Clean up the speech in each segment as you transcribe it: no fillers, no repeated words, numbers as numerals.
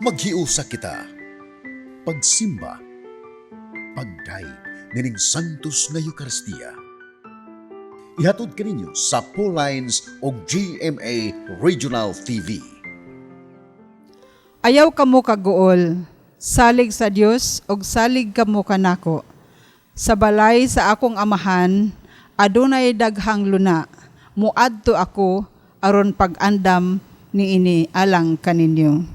Maghiusa kita. Pagsimba, pagday nining Santos nga Eucharistia. Ihatod kaninyo sa Paul Lines o GMA Regional TV. Ayaw kamo kaguol, salig sa Dios og salig kamo kanako. Sa balay sa akong amahan, adunay daghang luna, muadto ako aron pag-andam niini alang kaninyo.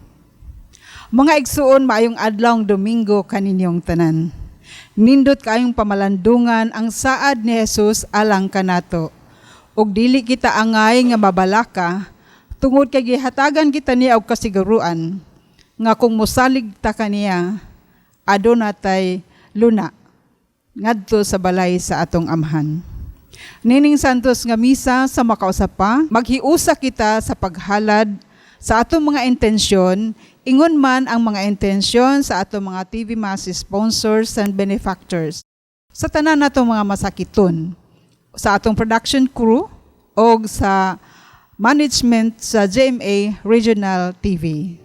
Mga igsuon, maayong adlawng Domingo kaninyong tanan. Nindot kayong pamalandungan ang saad ni Jesus alang kanato. Og dili kita angay nga mabalaka, tungod kay gihatagan kita niya og kasiguruan, nga kung mosalig ta kaniya, aduna tay luna, ngadto sa balay sa atong amhan. Nining Santos nga misa sa makausapa, maghiusa kita sa paghalad sa atong mga intensyon, ingon man ang mga intensyon sa atong mga TV Mass sponsors and benefactors. Sa tanan natong mga masakiton, sa atong production crew, o sa management sa GMA Regional TV.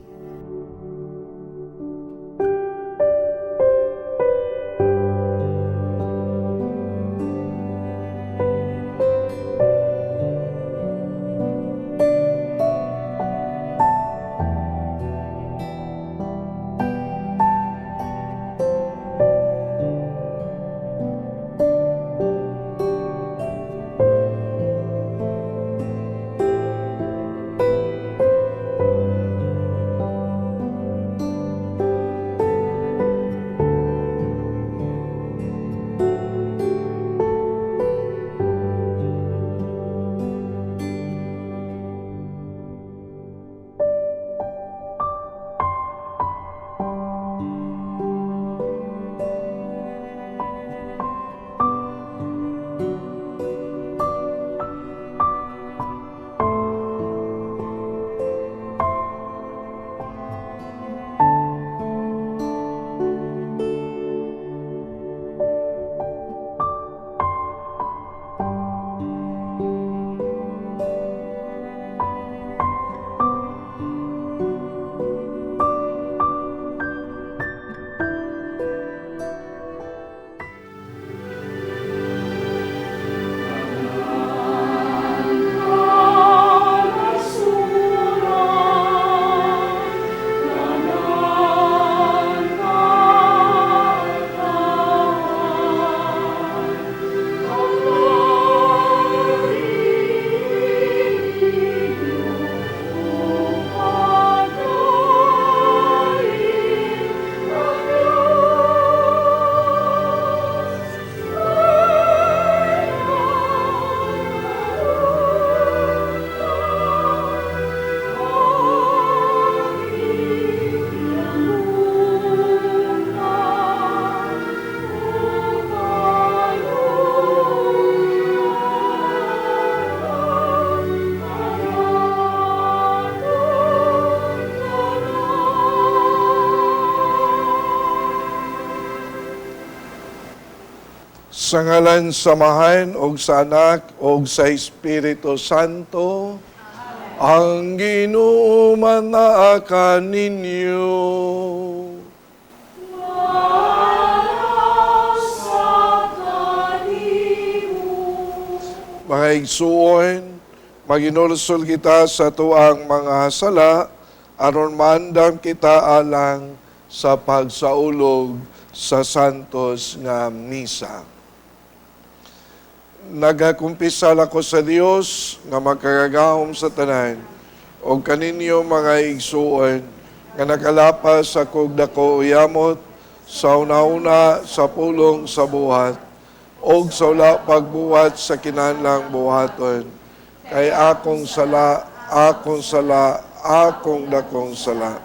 Sa ngalan samahan og sa anak og sa Espiritu Santo, ang Ginoo manaa ninyo. Mga igsuon, maginulsol kita sa tuang mga sala, aron maandam kita alang sa pagsaulog sa Santos nga misa. Nagakumpisal ako sa Dios nga magkagagahom sa tanan o kaninyo mga igsuon nga nakalapas sa kugdako uyamot sa una-una sa pulong sa buhat o sa ula pagbuhat sa kinanlang buhaton kay akong sala, akong dakong sala.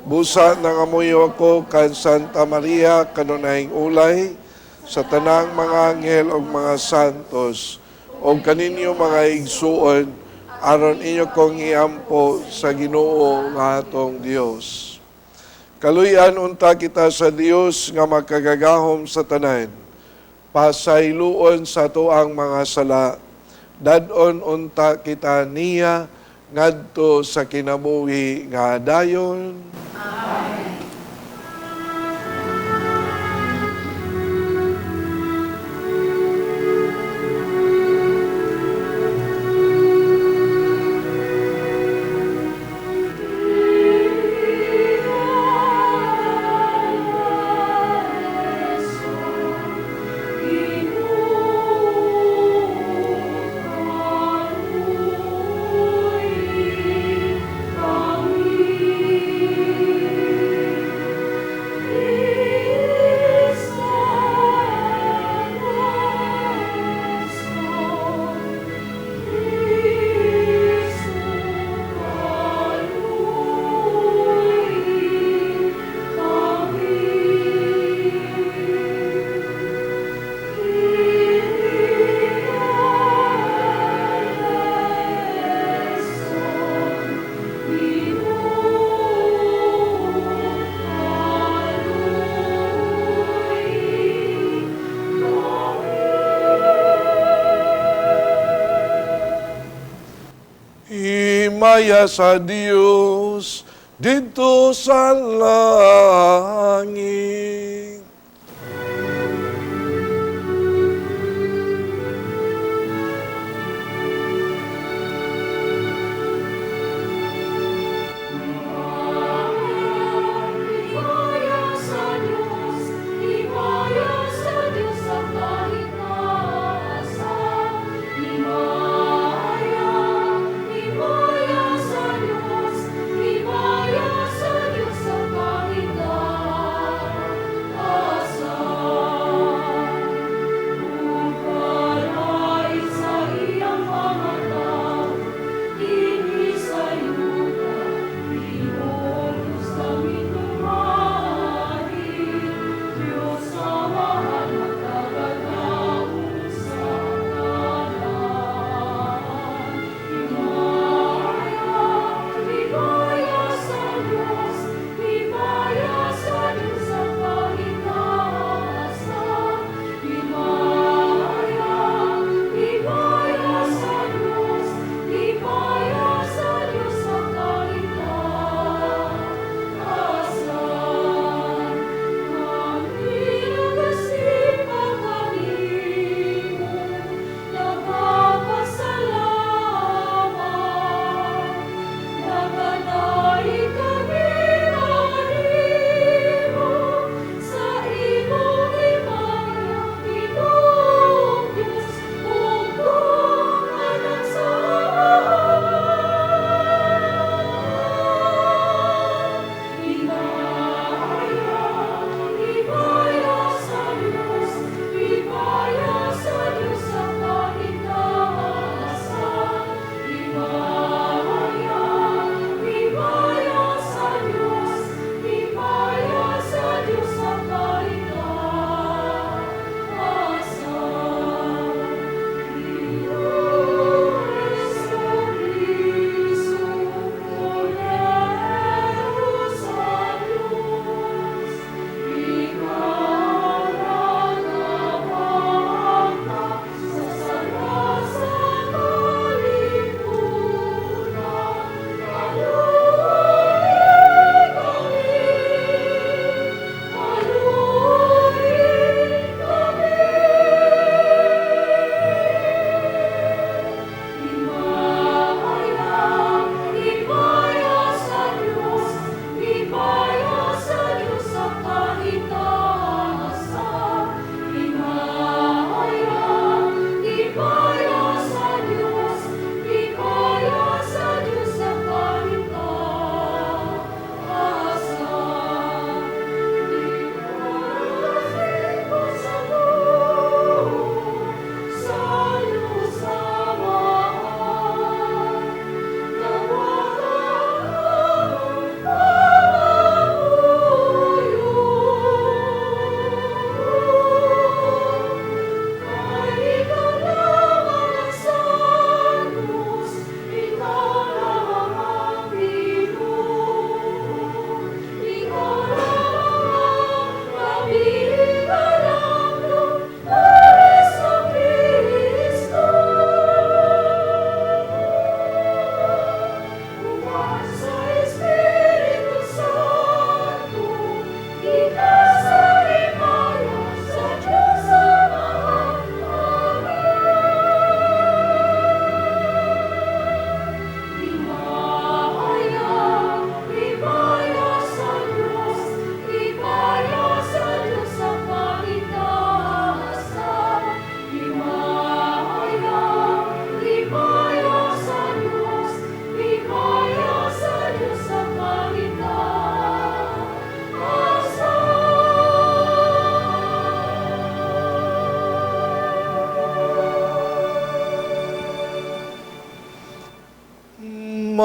Busa nangamuyo ako kan Santa Maria kanunayng ulay sa tanang mga anghel o mga santos, o kaninyo mga igsuon, aron inyo kong iampo sa Ginoo nga atong Dios. Kaluyan unta kita sa Dios nga magkagagahom sa tanan, pasayloon sa tuang mga sala, dadon unta kita niya ngadto sa kinabuhi nga dayon. Himaya sa Dios dito sa langit. Himaya sa Diyos, himaya sa Diyos sa kahit nasaan. Himaya, himaya sa Diyos, himaya sa Diyos sa kahit nasaan.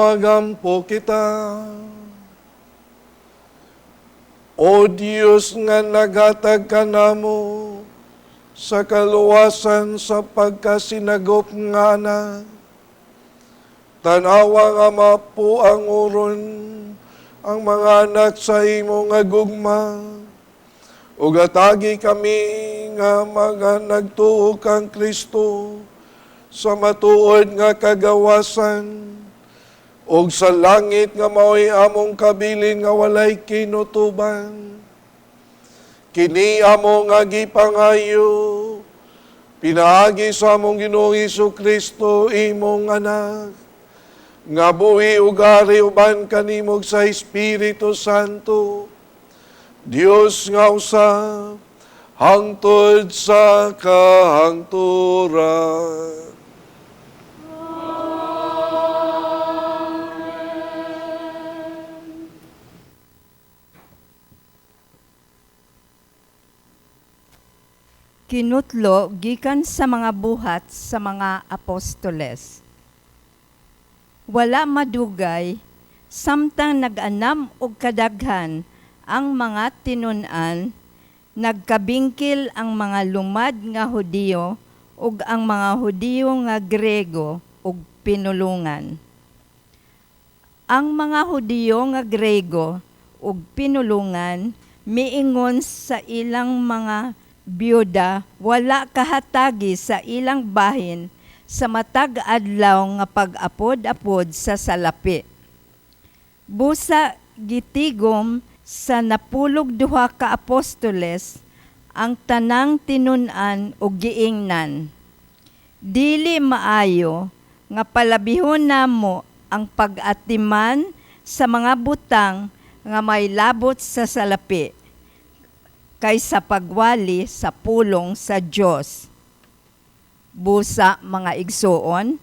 magampo kita. O Diyos nga naghatag ka namo sa kaluwasan sa pagkasinagop nga anak, tanawa nga mapo ang uron ang mga anak sa imo nga gugma, ug atagi kami nga mga nagtuo kang Kristo sa matuod nga kagawasan, ug sa langit nga mao'y among kabilin nga walay kinutuban. Kini amo nga gipangayo, pinaagi sa among Ginoong Jesu-Kristo, imong anak, nga buhi ugari uban kanimog sa Espiritu Santo, Dios nga usab, hangtod sa kahangturan. Kinutlo gikan sa mga buhat sa mga apostoles. Wala madugay, samtang nag-anam og kadaghan ang mga tinun-an, nagkabingkil ang mga lumad nga Hudiyo ug ang mga Hudiyo nga Grego ug pinulungan. Ang mga Hudiyo nga Grego ug pinulungan miingon sa ilang mga byuda wala kahatagi sa ilang bahin sa matag adlaw nga pag-apod-apod sa salapi. Busa gitigom sa napulog duha ka apostoles ang tanang tinun-an ug giingnan. Dili maayo nga palabihon namo ang pag-atiman sa mga butang nga may labot sa salapi kaysa pagwali sa pulong sa Dios. Busa mga igsoon,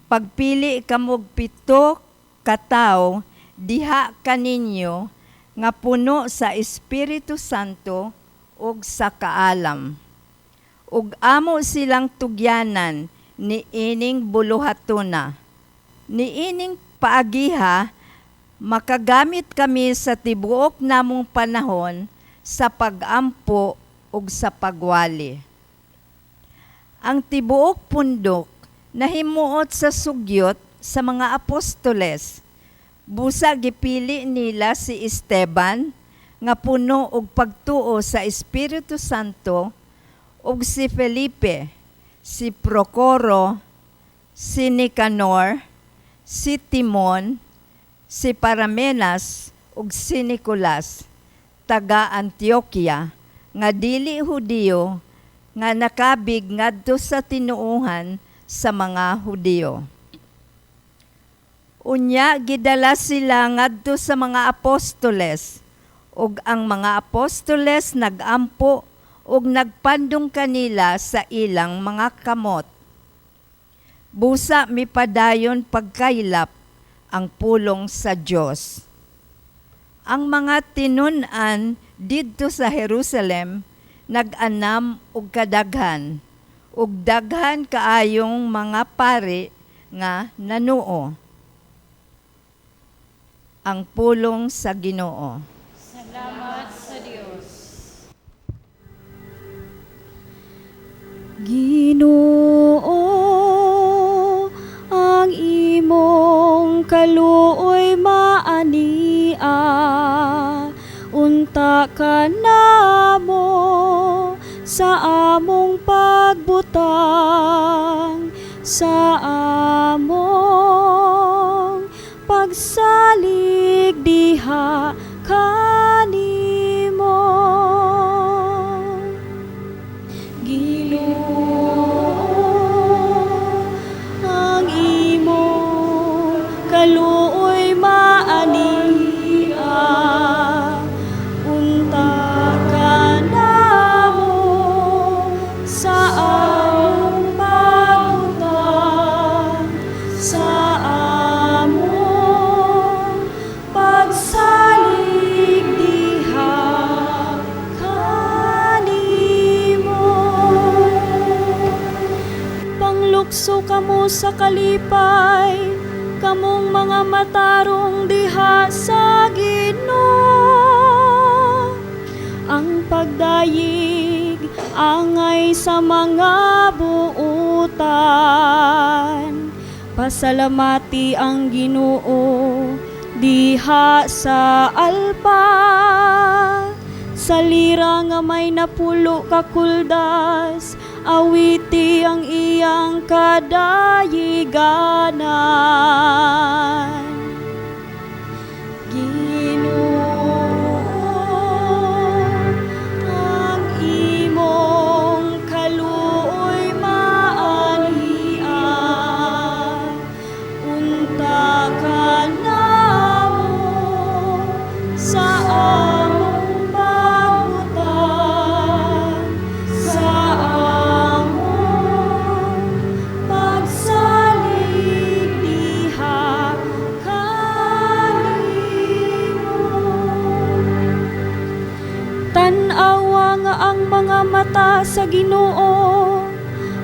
pagpili kamog 7 ka tawo diha kaninyo nga puno sa Espiritu Santo ug sa kaalam. Ug amo silang tugyanan ni ining buluhatuna. Ni ining paagiha makagamit kami sa tibuok namong panahon sa pag-ampo ug sa pagwali. Ang tibuok pundok nahimuot sa sugyot sa mga apostoles. Busa gipili nila si Esteban nga puno og pagtuo sa Espiritu Santo ug si Felipe, si Procoro, si Nicanor, si Timon, si Paramenas ug si Nicolas, taga Antioquia, nga dili Hudiyo, nga nakabig ngadto sa tinuohan sa mga Hudiyo. Unya gidala sila ngadto sa mga apostoles, ug ang mga apostoles nagampo ug nagpandong kanila sa ilang mga kamot. Busa mipadayon pagkaylap ang pulong sa Dios. Ang mga tinun-an didto sa Jerusalem nag-anam og kadaghan ug daghan kaayong mga pari nga nanuo. Ang pulong sa Ginoo. Salamat sa Diyos. Ginoo, ang imong kaluoy maania, unta ka namo sa among pagbutang, sa among pagsalig diha kanimo. Ginoo, ang imong kaluoy maania, unta ka namo sa among pagbutang, sa among pagsalig diha kanimo. Panglukso kamo sa kalipay, kamong mga matarong diha sa Ginoo. Ang pagdayig angay sa mga buutan. Pasalamati ang Ginoo diha sa alpa. Sa lira nga may napulo ka kuldas, awiti ang iyang kadayiganan. Ginoo, ang imong kaluoy maanian, unta ka namo sa among pagbutan, sa among pagsalig diha kanimo. Tan-awa nga ang mga mata sa Ginoo,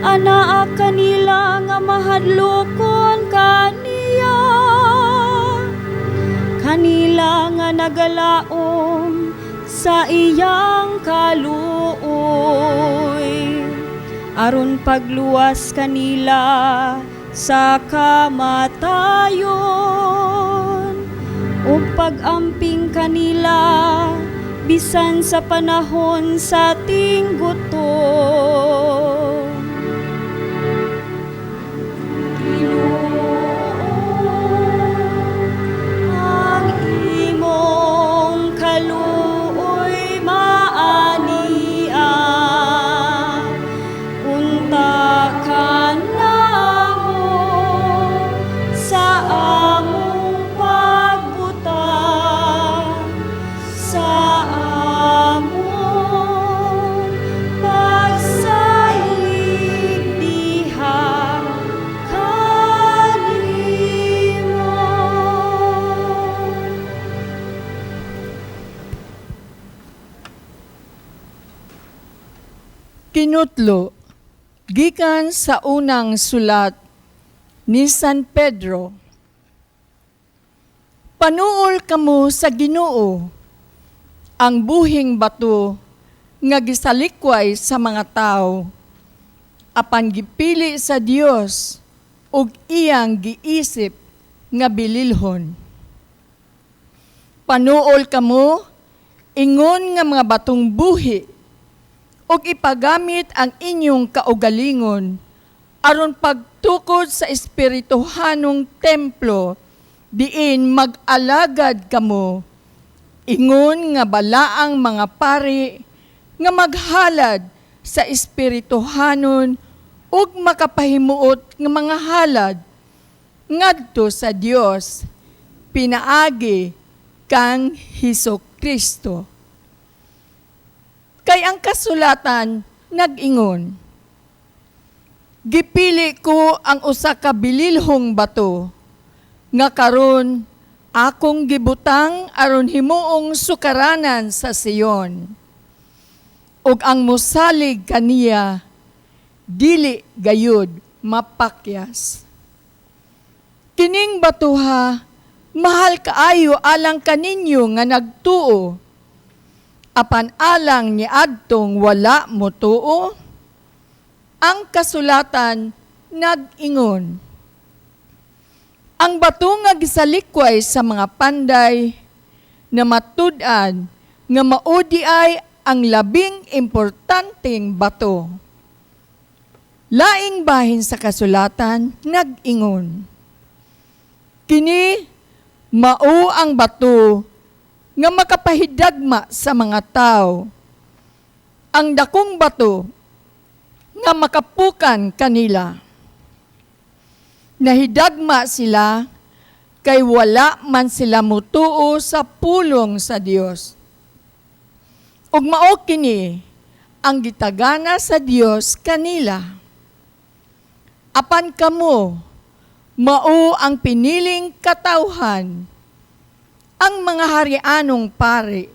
anaa kanila nga mahadlokon kaniya. Kanila nga nagalaom sa iyang kaluoy, aron pagluwas kanila sa kamatayon, ug pag-amping kanila bisan sa panahon sa tinggutom. Ang imong kaluoy maanian, unta ka namo sa among pagbutan, sa among pagsalig diha kanimo. Kinutlo, gikan sa unang sulat ni San Pedro. Panuol kamo sa Ginoo, ang buhing bato nga gisalikway sa mga tao, apan gipili sa Dios ug iyang giisip nga bililhon. Panuol kamo ingon nga mga batong buhi ug ipagamit ang inyong kaugalingon aron pagtukod sa espirituhanong templo diin mag-alagad kamo, ingon nga balaang mga pari nga maghalad sa espirituhanon ug makapahimuot nga mga halad ngadto sa Dios pinaagi kang Hesukristo. Kay ang kasulatan nag-ingon, gipili ko ang usa ka bililhong bato, nga karon akong gibutang aron himuong sukaranan sa Sion. Ug ang mosalig kaniya, dili gayud mapakyas. Kining batuha, mahal kaayo alang kaninyo nga nagtuo, apan alang ni adtong wala mo tuo. Ang kasulatan nag-ingon, ang bato nga gisalikway sa mga panday na matud-an nga maudi ay ang labing importanteng bato. Laing bahin sa kasulatan nag-ingon, kini mao ang bato nga makapahidagma sa mga tao, ang dakong bato nga makapukan kanila. Nahidagma sila kay wala man sila mutuo sa pulong sa Dios. Ug mao kini ang gitagana sa Dios kanila. Apan kamo, mao ang piniling katawhan, ang mga harianong pari,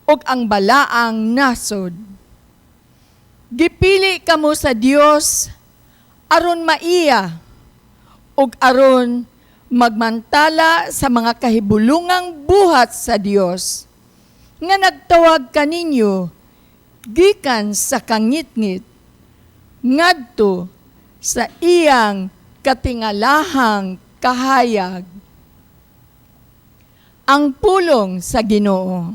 ug ang balaang nasod. Gipili kamo sa Dios aron maiya, ug aron magmantala sa mga kahibulungang buhat sa Dios, nga nagtawag kaninyo gikan sa kangitngit ngadto sa iyang katingalahang kahayag. Ang pulong sa Ginoo.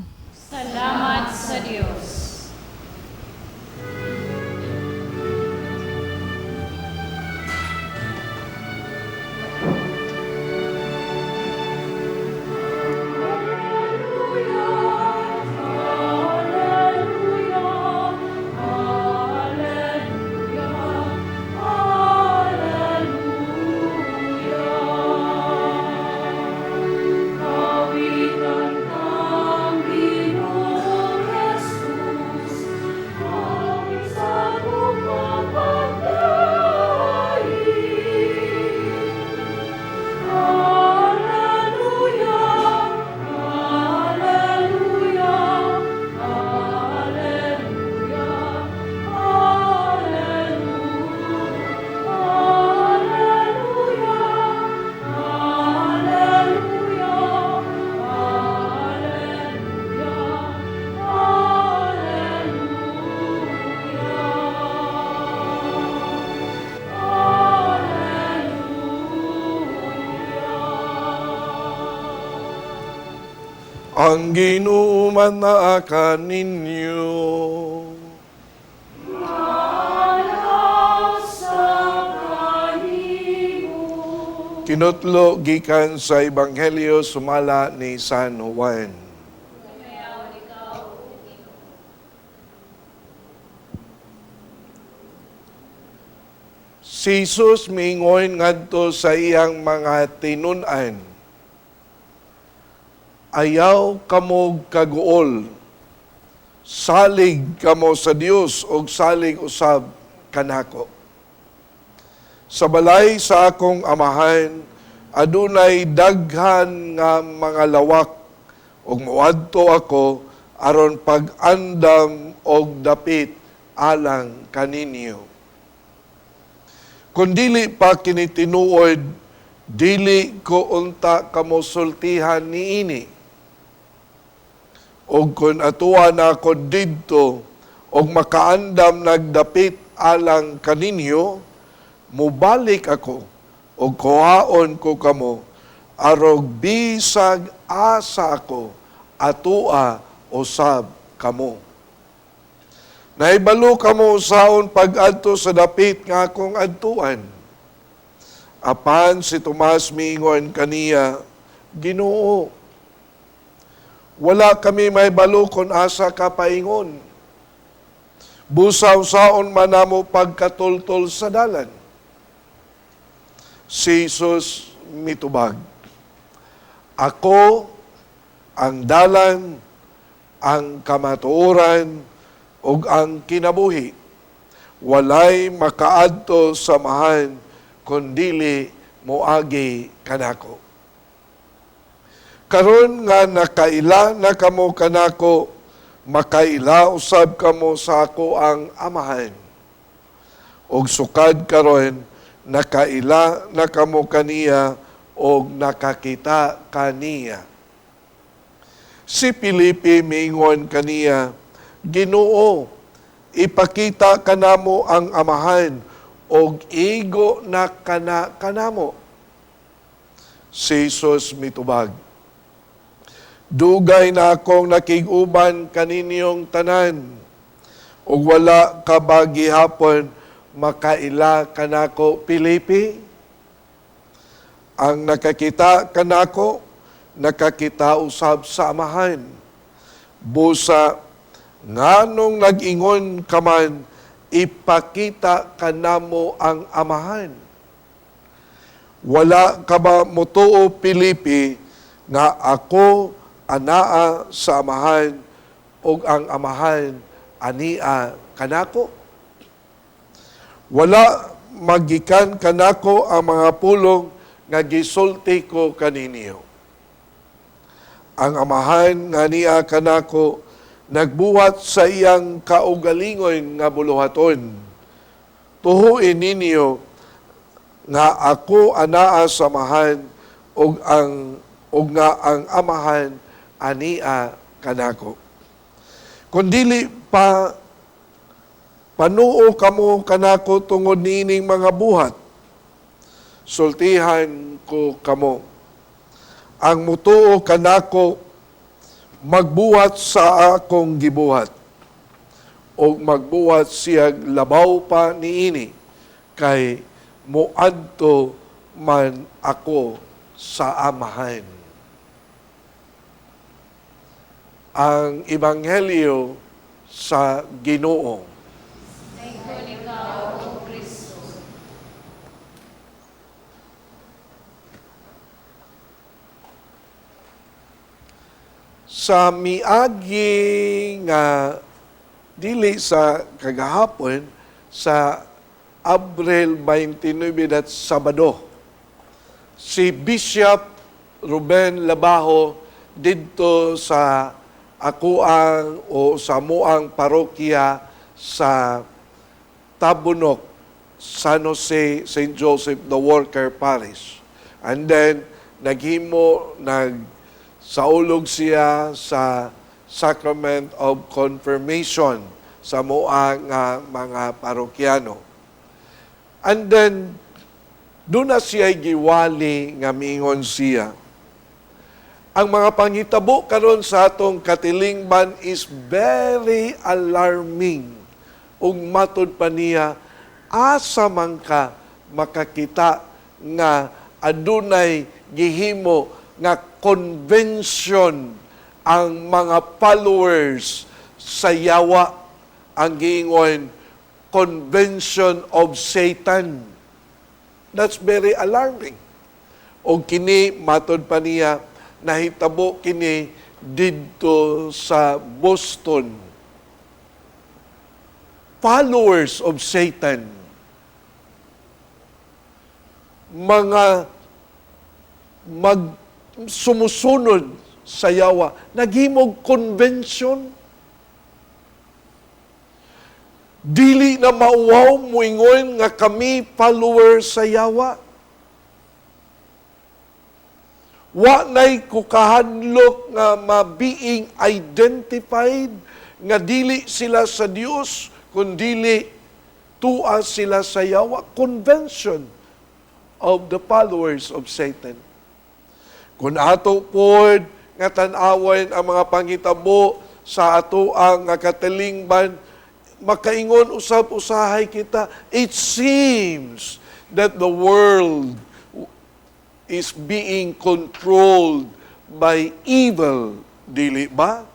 Salamat sa Diyos. Ang Ginoo manaakan ninyo. Kinutlo gikan sa Ebanghelyo sumala ni San Juan. Si Jesus mingon ngadto sa iyang mga tinun-an, ayaw kamo kaguol, salig kamo sa Dios o salig usab kanako. Sa balay sa akong amahan, adunay daghan nga mga lawak, ug moadto ako aron pag-andam og dapit alang kaninyo. Kung dili pa kini tinuod, dili ko unta kamo sultihan niini. Og kung atuwa na ako didto, og makaandam nagdapit alang kaninyo, mubalik ako, og kuhaon ko kamo, arog bisag asa ako, atua usab kamo. Naibalo kamo saon pag-adto sa dapit nga akong adtuan. Apan si Tomas miingon kaniya, Ginoo, wala kami may balo kung asa ka paingon. Busaw saon man namo pagkatultol sa dalan. Si Jesus mitubag, ako ang dalan, ang kamatuoran, ug ang kinabuhi. Walay makaadto sa mahan, kundili moagi kanako. Karon nga nakaila na kamo kanako, makaila usab kamo sa ako ang amahan. Og sukad karon nakaila na kamo kaniya og nakakita kaniya. Si Filipe mingon kaniya, Ginoo, ipakita kanamo ang amahan og igo na kanamo. Si Jesus mitubag, dugay na akong nakiguban kaninyong tanan, ug wala ka ba gihapon makaila kanako, Filipe? Ang nakakita kanako, nakakita usab sa amahan. Busa, nganong nag-ingon ka man, ipakita kanamo ang amahan. Wala ka ba mutuo, Filipe, nga ako anaa sa amahan ug ang amahan ania kanako? Wala magikan kanako ang mga pulong nga gisulti ko kaninyo. Ang amahan nga ania kanako nagbuhat sa iyang kaugalingon nga buluhaton. Tuhuin ninyo nga ako anaa sa amahan og nga ang amahan ania kanako. Kundili pa panuo kamo kanako tungod niining mga buhat, sultihan ko kamo. Ang mutuo kanako magbuhat sa akong gibuhat, o magbuhat siyag labaw pa niini, kay muadto man ako sa amahan. Ang Ebanghelyo sa Ginoo. Sa miagi nga dili sa kagahapon sa Abril 29 at Sabado, si Bishop Ruben Labajo didto sa akuang o sa muang parokya sa Tabunok, San Jose, St. Joseph the Worker Parish. And then saulog siya sa Sacrament of Confirmation sa muang mga parokyano. And then, doon na siya giwali nga miingon siya. Ang mga panghitabo karon sa atong katilingban is very alarming. Ug matod pa niya, asa man ka makakita nga adunay gihimo nga convention ang mga followers sa yawa, ang giingon convention of Satan. That's very alarming. O kini matod pa niya, nahitabo kini didto sa Boston. Followers of Satan, mga sumusunod sa yawa, naghimog convention. Dili na mauwaw muingon nga kami followers sa yawa. Wa na'y kukahadlok nga being identified nga dili sila sa Dios, kundili tua sila sa yawa. Convention of the followers of Satan. Kung ato pod nga tan-awan ang mga panghitabo sa ato ang katilingban, makaingon usab-usahay kita, it seems that the world is being controlled by evil, dili ba?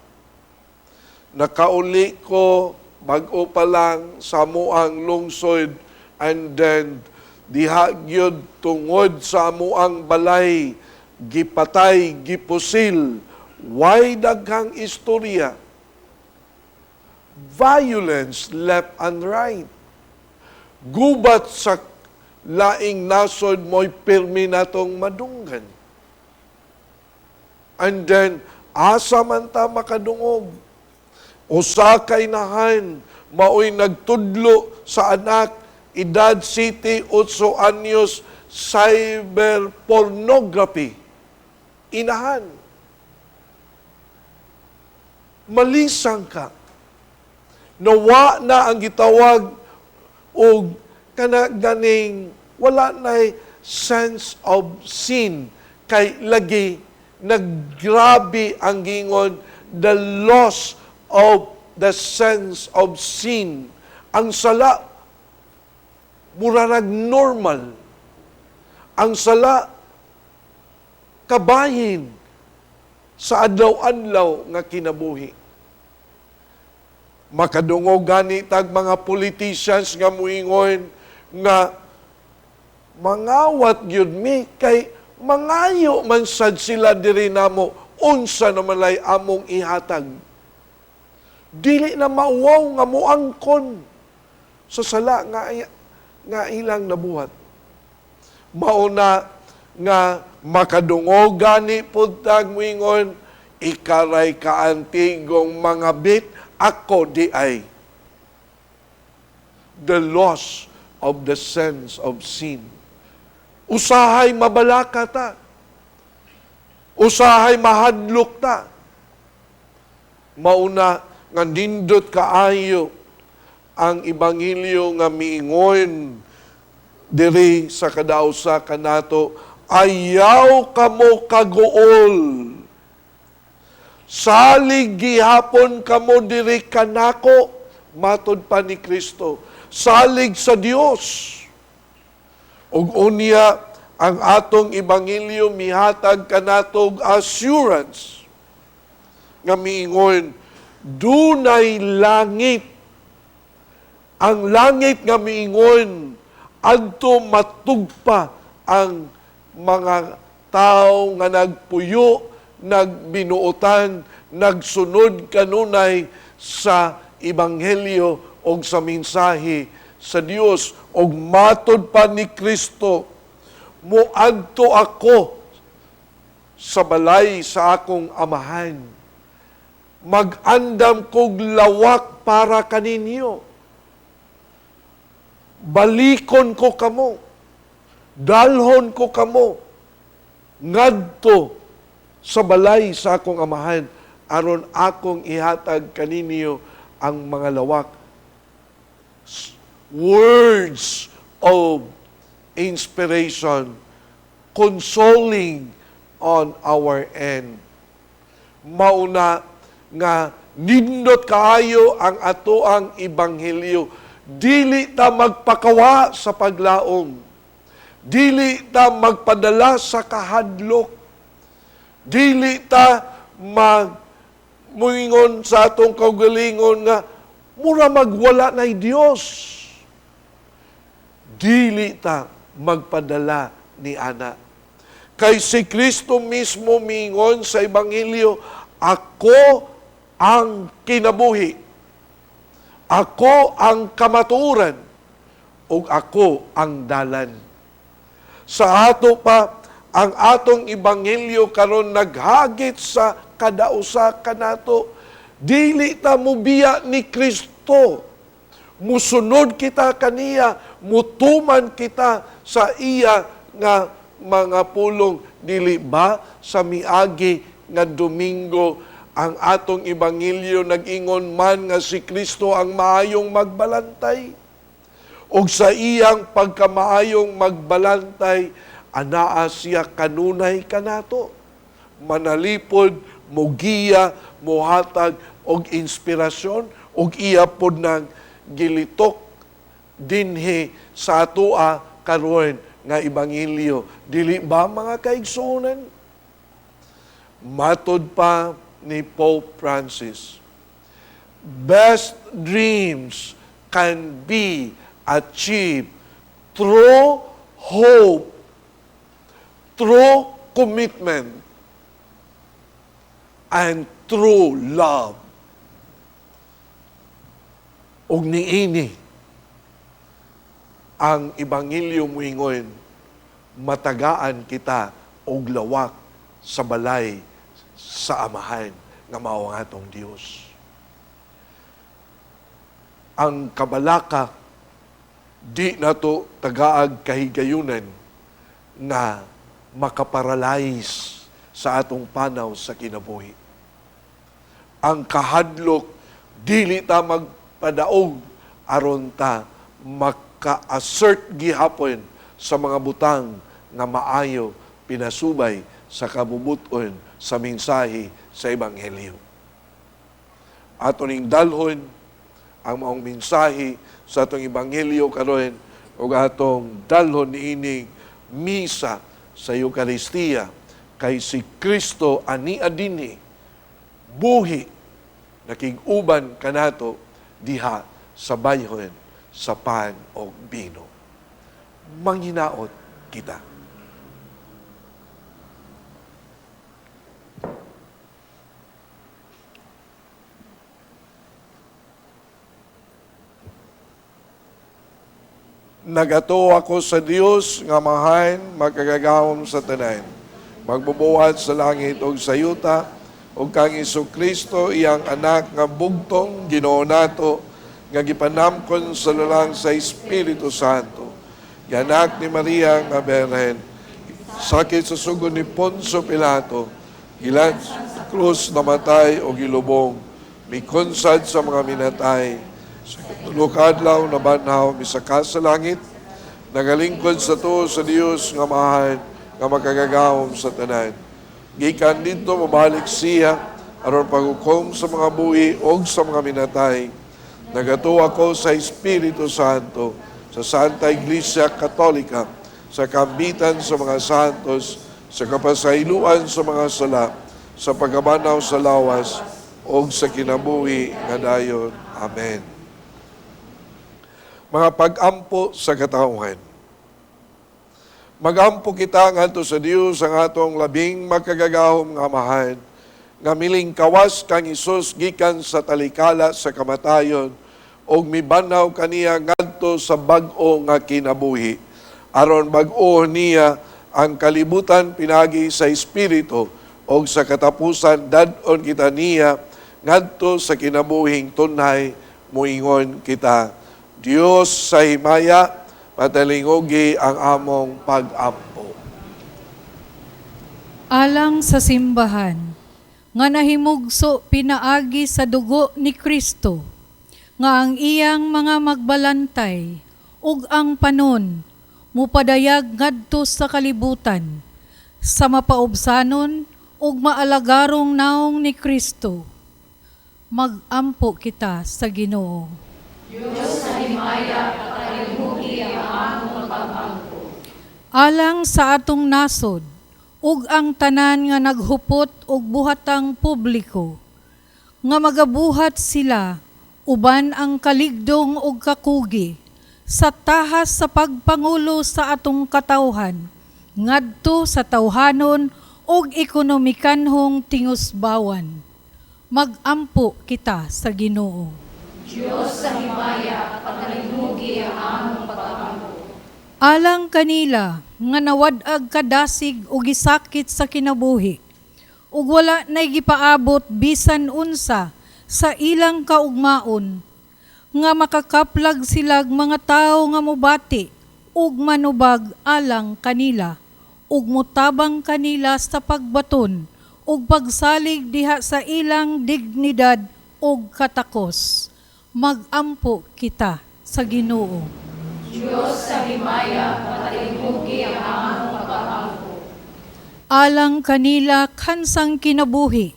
Nakauli ko bag-o pa lang sa muang lungsod, and then diha gyud tungod sa muang balay, gipatay, gipusil, why daghang istorya? Violence left and right. Gubat sa laing nasod mo'y pirmi natong madunggan. And then, asa man ta makadungog? Usa kay nahan, mao'y nagtudlo sa anak, edad city, 8 anyos, cyber pornography. Inahan. Malisang ka. Nawa na ang gitawag o ganing wala na'y sense of sin. Kay lagi naggrabe ang gingon, the loss of the sense of sin. Ang sala, murarag normal. Ang sala, kabahin sa adlaw-adlaw nga kinabuhi. Makadungog gani tag mga politicians nga muingon nga mangawat gyud mi kay mangayo man sad sila diri namo, unsa naman lay among ihatag. Dili na mauwaw nga muangkon sa sala nga ilang nabuhat. Mauna nga makadungog gani pud tag muingon, ikaray kaantigong mga bit, ako di ay. The loss of the sense of sin. Usahay mabalaka ta. Usahay mahadlok ta. Mauna nga nindot kaayo ang ebanghelyo nga miingon diri sa kadausa kanato, ayaw kamo kagool. Salig gihapon kamo diri kanako, matod pa ni Kristo. Salig sa Dios. Ug unya ang atong ebanghelyo mihatag kanatog assurance nga miingon, dunay langit. Ang langit nga miingon, adto matugpa ang mga tao nga nagpuyo, nagbinuotan, nagsunod kanunay sa ebanghelyo o sa mensahe sa Dios. O matod pa ni Kristo, muadto ako sa balay sa akong amahan. Mag-andam kog lawak para kaninyo. Balikon ko kamo. Dalhon ko kamo. Ngadto sa balay sa akong amahan aron akong ihatag kaninyo ang mga lawak. Words of inspiration, consoling on our end. Mauna nga nindot kaayo ang atoang ebanghelyo. Dili ta magpakawa sa paglaom. Dili ta magpadala sa kahadlok. Dili ta muingon sa atong kaugalingon nga mura magwala na Dios. Dili ta magpadala ni ana. Kay si Kristo mismo mingon sa ebanghelyo, ako ang kinabuhi. Ako ang kamatuoran. O ako ang dalan. Sa ato pa, ang atong ebanghelyo karon naghagit sa kadausa kanato. Dili ta mubiya ni Kristo. Musunod kita kaniya, mutuman kita sa iya nga mga pulong. Dili ba sa miagi nga Domingo ang atong ebanghelyo nag-ingon man nga si Kristo ang maayong magbalantay? O sa iyang pagkamaayong magbalantay, anaa siya kanunay kanato. Manalipod, mugiya, muhatag, og inspirasyon, og iya pod ng gilitok dinhi sa atua karon nga ebanghelyo. Dili ba mga kaigsuonan? Matod pa ni Pope Francis, best dreams can be achieved through hope, through commitment, and through love. Og niini ang ebanghelyo moingon, matagaan kita og lawak sa balay sa amahan nga mao ang atong Dios. Ang kabalaka di nato tagaag kahigayunan nga makaparalyze sa atong panaw sa kinabuhi. Ang kahadlok dili ta magpadaog aron ta maka-assert gihapon sa mga butang nga maayo pinasubay sa kabubuton sa mensahe sa ebanghelyo. Ato ning dalhon ang maong mensahe sa atong ebanghelyo karon ug atong dalhon niining misa sa Eucharistia kay si Kristo ani adini buhi nakig-uban kanato diha sa bayhon sa pan o bino. Manghinaot kita. Nagato ako sa Dios nga mahan makagagahom sa tanan. Magbubuhat sa langit o sa yuta o kang Kristo iyang anak nga bugtong Ginoo nato nga gipanamkon sa lalang sa Espiritu Santo. Ganak ni Maria nga Berhen, sakit sa sugod ni Poncio Pilato, Gilad sa krus namatay o gilubong, mikonsad sa mga minatay. Sa katulog adlaw na banhaw, misaka sa langit, nagalingkod sa tuo sa Dios nga mahan, nga makagagahom sa tanan. Gikan dito mabalik siya, aron paghukom sa mga buhi o sa mga minatay. Nagato ako sa Espiritu Santo, sa Santa Iglesia Katolika, sa kambitan sa mga santos, sa kapasailuan sa mga sala, sa pagabanaw sa lawas, o sa kinabuhi nga dayon. Amen. Mga pag-ampo sa katauhan. Mag-ampo kita ngadto sa Dios ang atong labing makagagahom nga amahan, nga miling kawas kang Isus gikan sa talikala sa kamatayon, og mibanaw kaniya ngadto sa bag-o nga kinabuhi. Aron bag-o niya ang kalibutan pinagi sa Espiritu, o sa katapusan dadon kita niya ngadto sa kinabuhing tunay muingon kita. Dios sa himaya, patalingogi ang among pag-ampo. Alang sa simbahan, nga nahimugso pinaagi sa dugo ni Kristo, nga ang iyang mga magbalantay, ug ang panon, mupadayag ngadto sa kalibutan, sa mapaubsanon, ug maalagarong naong ni Kristo. Mag-ampo kita sa Ginoo. Alang sa atong nasod, ug ang tanan nga naghupot og buhatang publiko, nga magabuhat sila, uban ang kaligdong ug kakugi, sa tahas sa pagpangulo sa atong katawhan, ngadto sa tawhanon ug ekonomikanhong tingusbawan. Mag-ampo kita sa Ginoo. Alang kanila nga nawad-ag kadasig o gisakit sa kinabuhi, ug wala nay gipaabot bisan unsa sa ilang kaugmaon, nga makakaplag silag mga tao nga mubati ug manubag alang kanila, ug mutabang kanila sa pagbaton ug pagsalig diha sa ilang dignidad ug katakos. Mag-ampo kita sa Ginoo. Alang kanila kansang kinabuhi,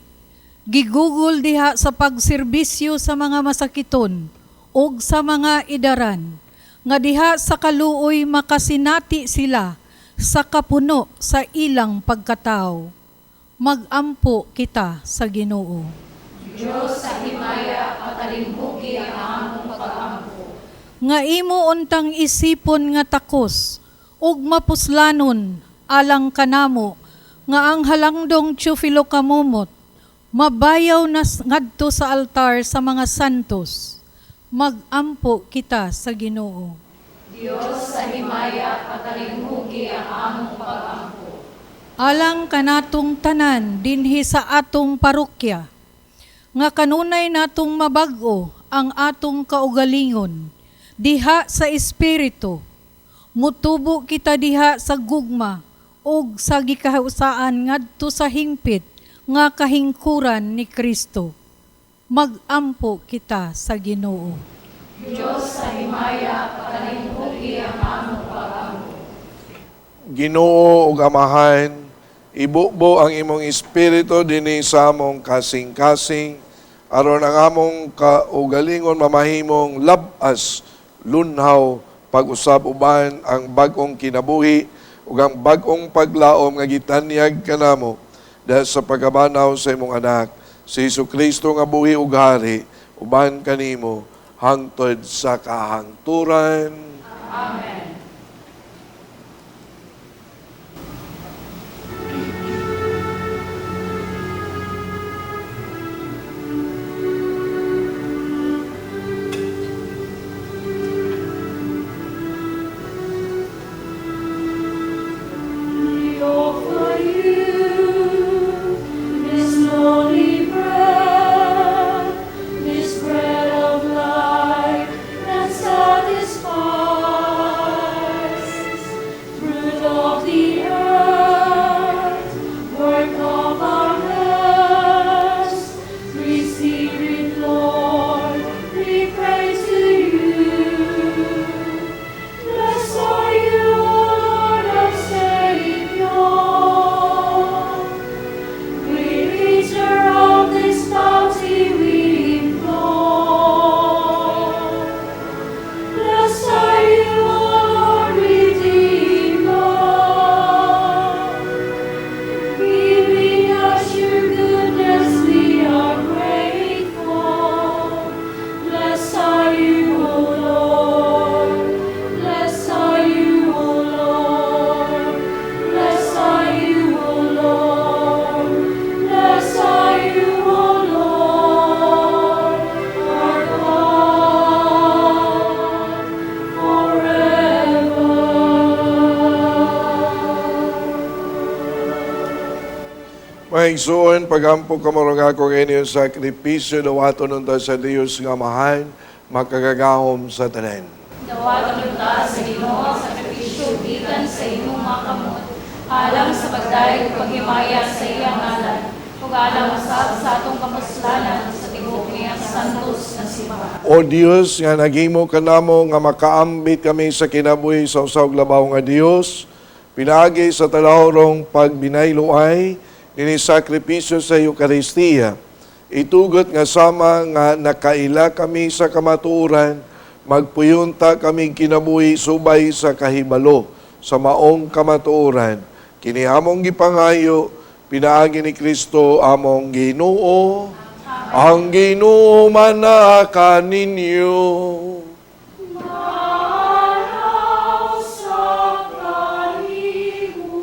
gigugol diha sa pagserbisyo sa mga masakiton ug sa mga idaran, nga diha sa kaluoy makasinati sila sa kapuno sa ilang pagkatao. Mag-ampo kita sa Ginoo. Nga imo untang isipon nga takos, ug mapuslanon alang kanamo, nga ang halangdong Teofilo kamumot, mabayaw na ngadto sa altar sa mga santos. Mag-ampo kita sa Ginoo. Alang kanatong tanan dinhi sa atong parokya, nga kanunay natong mabag-o ang atong kaugalingon, diha sa Espiritu, mutubo kita diha sa gugma, ug sa gikahausaan ngadto sa hingpit, nga kahingkuran ni Kristo. Mag-ampo kita sa Ginoo. Ginoo ug Amahan, ibubo ang imong espiritu dinhi sa among kasing-kasing, aron ang among kaugalingon mamahimong labas, lunhaw, pag-usab uban ang bag-ong kinabuhi ug ang bag-ong paglaom nga gitanyag kanamo dahil sa pagabanaw sa imong anak, si Jesucristo nga buhi ug hari, uban kanimo hangtod sa kahangturan. Amen. This bread of life that satisfies. igsuon, pagampo ka mo nga ako ngayon yung sakripisyo, dawato nun ta sa Diyos nga mahan, makagagahom sa tanan. Dawaton ta sa Ginoo sa sakripisyo gikan sa imong mga kamot, alang sa pagdayeg ug paghimaya sa iyang ngalan, ug alang sa atong kapuslanan sa tibuok niyang santos nga simbahan. O Diyos, nga nagimo ka namo nga makaambit kami sa kinabuhi sa usawg labaw nga Diyos, pinagi sa talahorong pagbinayloay, nini sakripisyo sa Eucharistia. Itugot nga sama nga nakaila kami sa kamatuoran, magpuyunta kami kinabuhi subay sa kahibalo, sa maong kamatuoran. Kini among gipangayo, pinaagi ni Kristo among Ginoo, ang Ginoo manaka ninyo.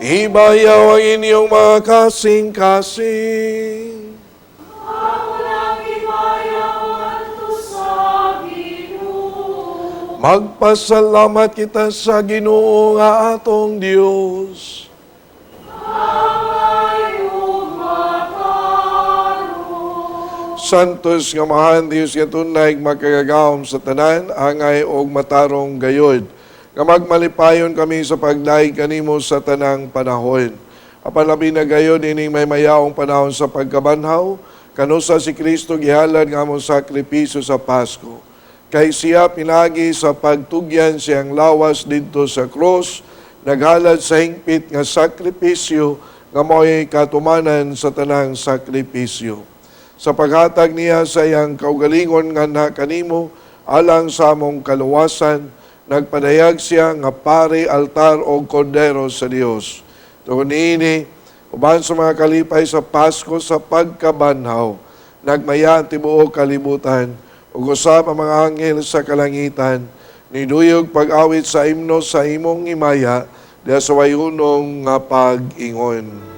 Ibayaw ang inyong mga kasing-kasing. Magpasalamat kita sa Ginoo nga atong Dios. Santos nga mahan Dios nga tunay makagagahom sa tanan, angay og matarong gayod. Nga magmalipayon kami sa pagdaig kanimo sa tanang panahon. Apan labi na gayon ining may mayaong panahon sa pagkabanhaw, kanusa si Kristo gihalad nga among sakripisyo sa Pasko. Kay siya pinagi sa pagtugyan siyang lawas dito sa krus, naghalad sa hingpit nga sakripisyo nga mo'y katumanan sa tanang sakripisyo. Sa paghatag niya sa iyang kaugalingon nga na kanimo, alang sa among kaluwasan, nagpadayag siya nga pari, altar o kordero sa Dios. Tungod niini, uban sa mga kalipay sa Pasko sa pagkabanhaw, nagmaya ang tibuok kalibutan, ug usab ang mga anghel sa kalangitan, niduyog pag-awit sa imno sa imong imaya, diya sa wayunong nga pag-ingon.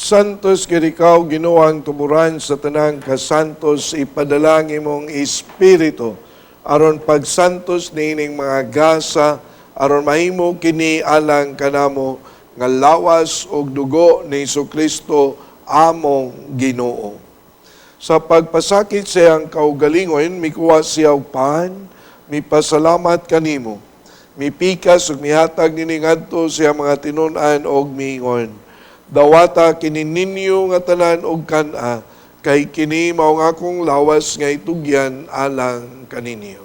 Santos kirikaw ginuang tuburan sa tanang kasantos ipadalang imong espiritu aron pagsantos niining mga gasa aron mahimo kini alang kanamo nga lawas og dugo ni Jesucristo among Ginoo. Sa pagpasakit sa iyang kaugalingon, mikuha siya og pan, mipasalamat kanimo, mipikas ug mihatag nini ngadto siya mga tinun-an og miingon. Dawata kini ninyo nga tanan og kana, kay kini mao nga akong lawas nga itugyan alang kaninyo.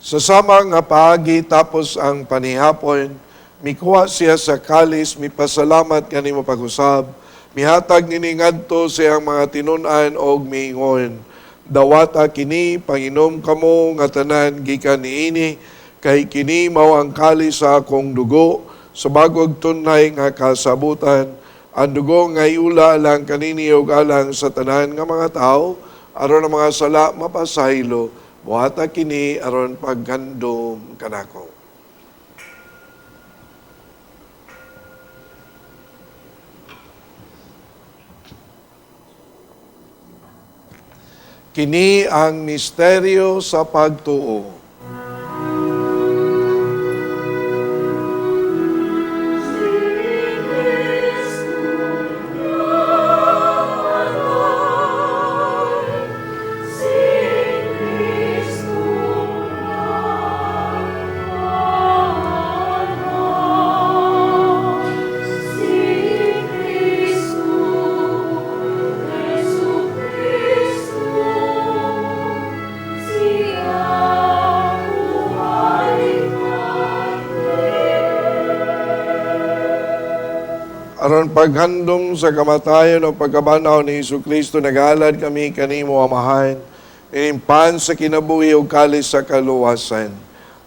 Sa sama nga paagi tapos ang panihapon, mikuha siya sa kalis, mipasalamat kanimo pag-usab, mihatag nini ngadto siyang mga tinun-an og miingon. Dawata kini panginom kamo nga tanan gikan niini, kay kini mao ang kalis sa akong dugo sa bagog tunay nga kasabutan. Ang dugo nga iula lang kanini og alang sa tanan nga mga tao aron ang mga sala mapasaylo. Buhata kini aron paggandom kanako. Kini ang misteryo sa pagtuo. Aron paghandom sa kamatayon o pagkabanaw ni Jesu-Kristo, nagalad kami kanimo amahan, inimpan sa kinabuhi o kalis sa kaluwasan.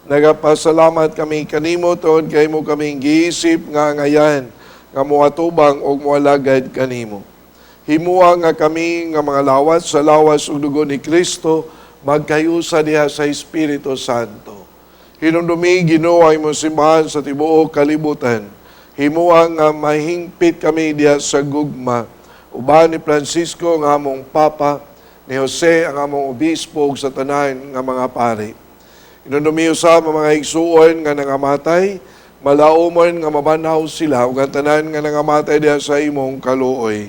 Nagapasalamat kami kanimo tuod kay mo kaming giisip nga ngayan, nga muatubang o mualagad kanimo. Himuwa nga kami nga mga lawas sa lawas ug dugo ni Kristo, magkayusa diha sa Espiritu Santo. Hinumdumi Ginoo ang imong simbahan sa tibuok kalibutan. Himuwa nga mahingpit kami diya sa gugma. Uban ni Francisco nga among Papa, ni Jose ang among obispo ug sa tanan nga mga pari. Inunumi usab ang mga igsuon nga nangamatay, malaumon nga mabanaw sila ug ang tanan nga nangamatay diya sa imong kaluoy.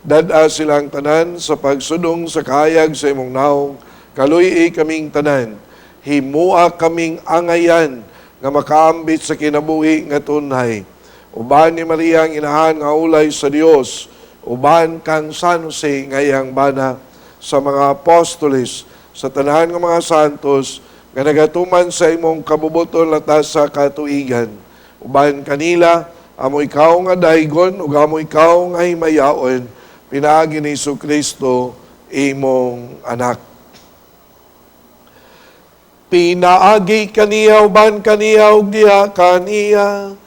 Dad-a silang tanan sa pagsudong sa kahayag sa imong naong, kaluy kaming tanan. Himua kaming angayan nga makaambit sa kinabuhi nga tunay. Uban ni Maria ang inahan nga ulay sa Dios, uban kang San Jose ngayang bana, sa mga apostoles, sa tanan nga mga santos, nga nagatuman sa imong kabubuton latas sa katuigan. Uban kanila, amo ikaw nga daygon, ug amo ikaw nga himayaon, pinaagi ni Jesu-Kristo, imong anak. Pinaagi kaniya, uban kaniya, ug diha kaniya,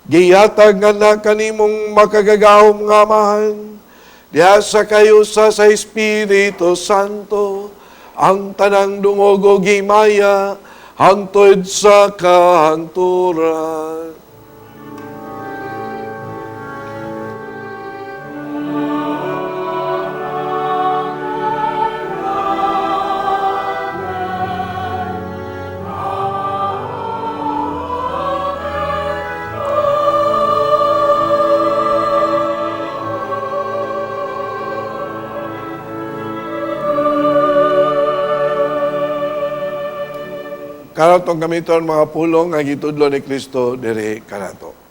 giyatag nga na kanimong makagagahom nga amahan, diha sa kayusa sa Espiritu Santo, ang tanang dungog o gimaya, hangtod sa kahangturan. Karatong gamiton mga pulong nga gitudlo ni Kristo diri kanato.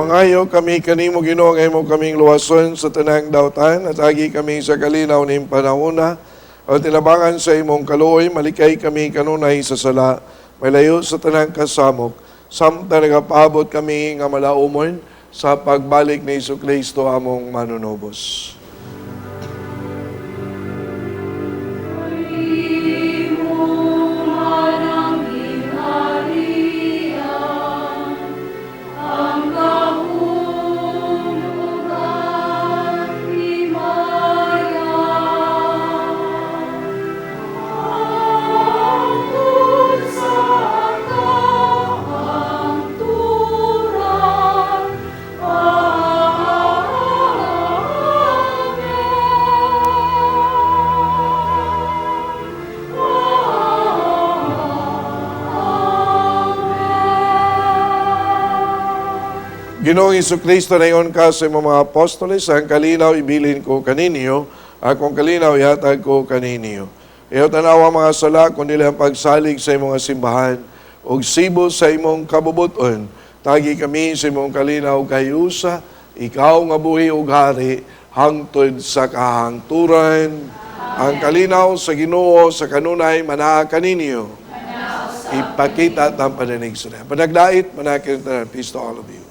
Mangayo kami kanimo Ginoo nga imo kaming luwason sa tanang dautan at agi kami sa kalinaw ning panahona o tinabangan sa imong kaluoy malikay kami kanunay sa sala malayo sa tanang kasamok samtang nagapaabot kami nga malaumon sa pagbalik ni Jesucristo among manunubos. Ginoong Jesucristo na iyon ka sa mga apostoles, ang kalinaw ibilin ko kaninyo, akong kalinaw ihatag ko kaninyo. Iyo tanawa mga sala, kundi lang pagsalig sa imong simbahan, o sibo sa imong kabubuton, tagi kami sa imong kalinaw kayusa, ikaw nga buhi ug hari, hangtod sa kahangturan. Ang kalinaw sa Ginoo sa kanunay manaa kaninyo. Ipakita at ang pananig sa niya. Panaglait, manakin tanan. Peace to all of you.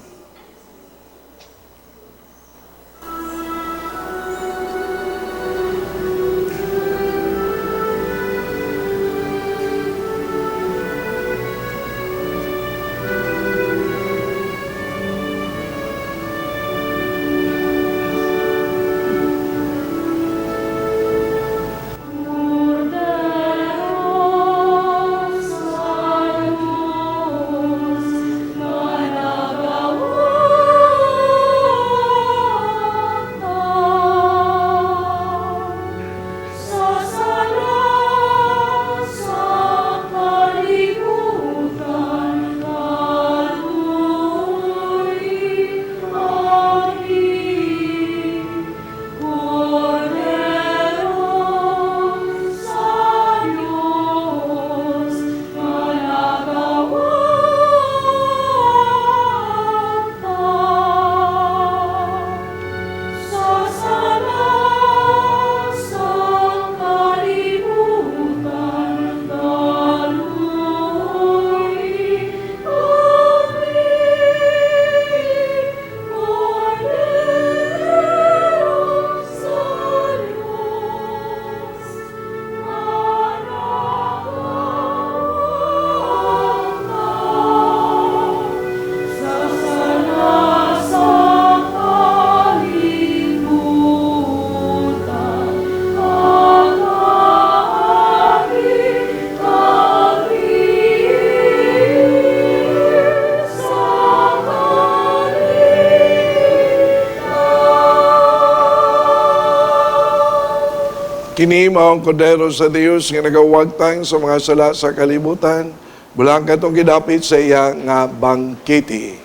Kini maong kordero sa Dios nga nagawagtang sa mga sala sa kalibutan, bulang katong gidapit sa iya nga bangkiti.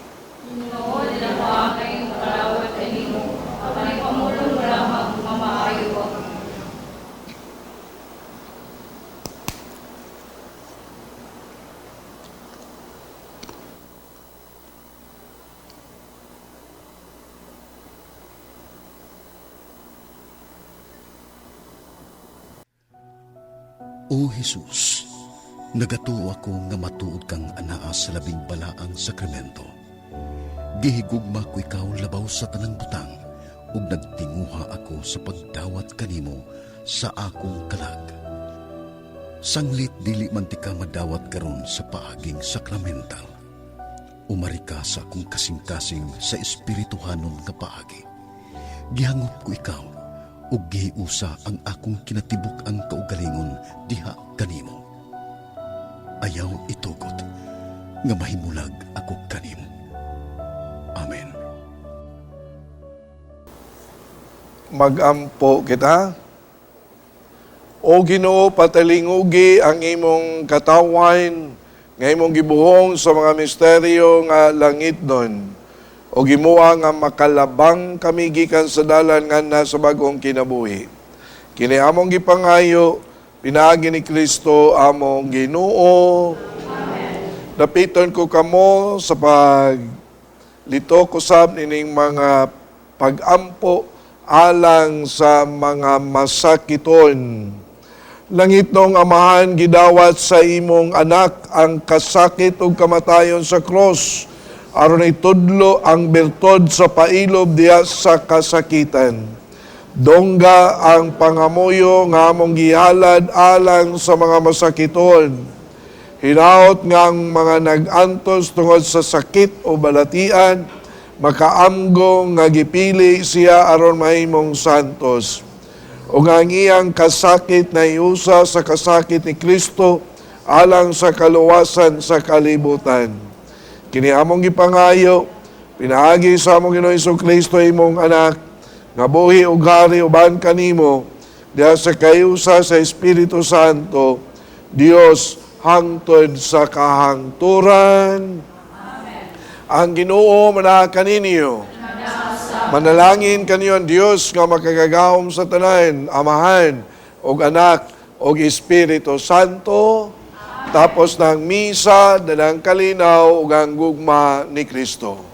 Ginoo, dinawa kayong kalawat kanimo, ang pamulong lamang mamaayo. O Jesus, nagatuo ako nga matuod kang anaa sa labing balaang sakramento. Gihigugma ko ikaw labaw sa tanang butang, ug nagtinguha ako sa pagdawat kanimo sa akong kalag. Sanglit dili man ti ka madawat karon sa paaging sakramental. Umari ka sa akong kasing-kasing sa espirituhanon nga paagi. Gihangop ko ikaw, ug gihiusa ang akong kinatibuk ang kaugalingon diha kanimo. Ayaw itugot nga mahimulag ako kanimo. Amen. Magampo kita. O Ginoo, patalingugi ang imong katawan nga imong gibuhong sa mga misteryo nga langit nun. O gimuha nga makalabang kami gikan sa dalan nga nasa bagong kinabuhi. Kini among gipangayo, pinaagi ni Kristo among Ginoo. Amen. Dapiton ko kamo sa litok usab nining mga pagampo alang sa mga masakiton. Langit nung Amahan, gidawat sa imong anak ang kasakit ug kamatayon sa cross, aron itudlo ang bertod sa pailob diya sa kasakitan. Dongga ang pangamuyo nga among gihalad alang sa mga masakiton. Hinaot nga ang mga nag-antos tungod sa sakit o balatian, makaamgong nga gipili siya aron mahimong santos. O nga ang iyang kasakit na iusa sa kasakit ni Kristo alang sa kaluwasan sa kalibutan. Kini among gipangayo, pinaagi sa among Ginoong Jesucristo imong anak, nga buhi ug hari uban kanimo, diha sa kayusa sa Espiritu Santo, Dios hangtod sa kahangturan. Amen. Ang Ginoo manaag kaninyo. Manalangin kaniyo ang Dios nga makagagahom sa tanan, Amahan, ug Anak, ug Espiritu Santo. Tapos ng misa, dalang kalinaw, ug ang gugma ni Kristo.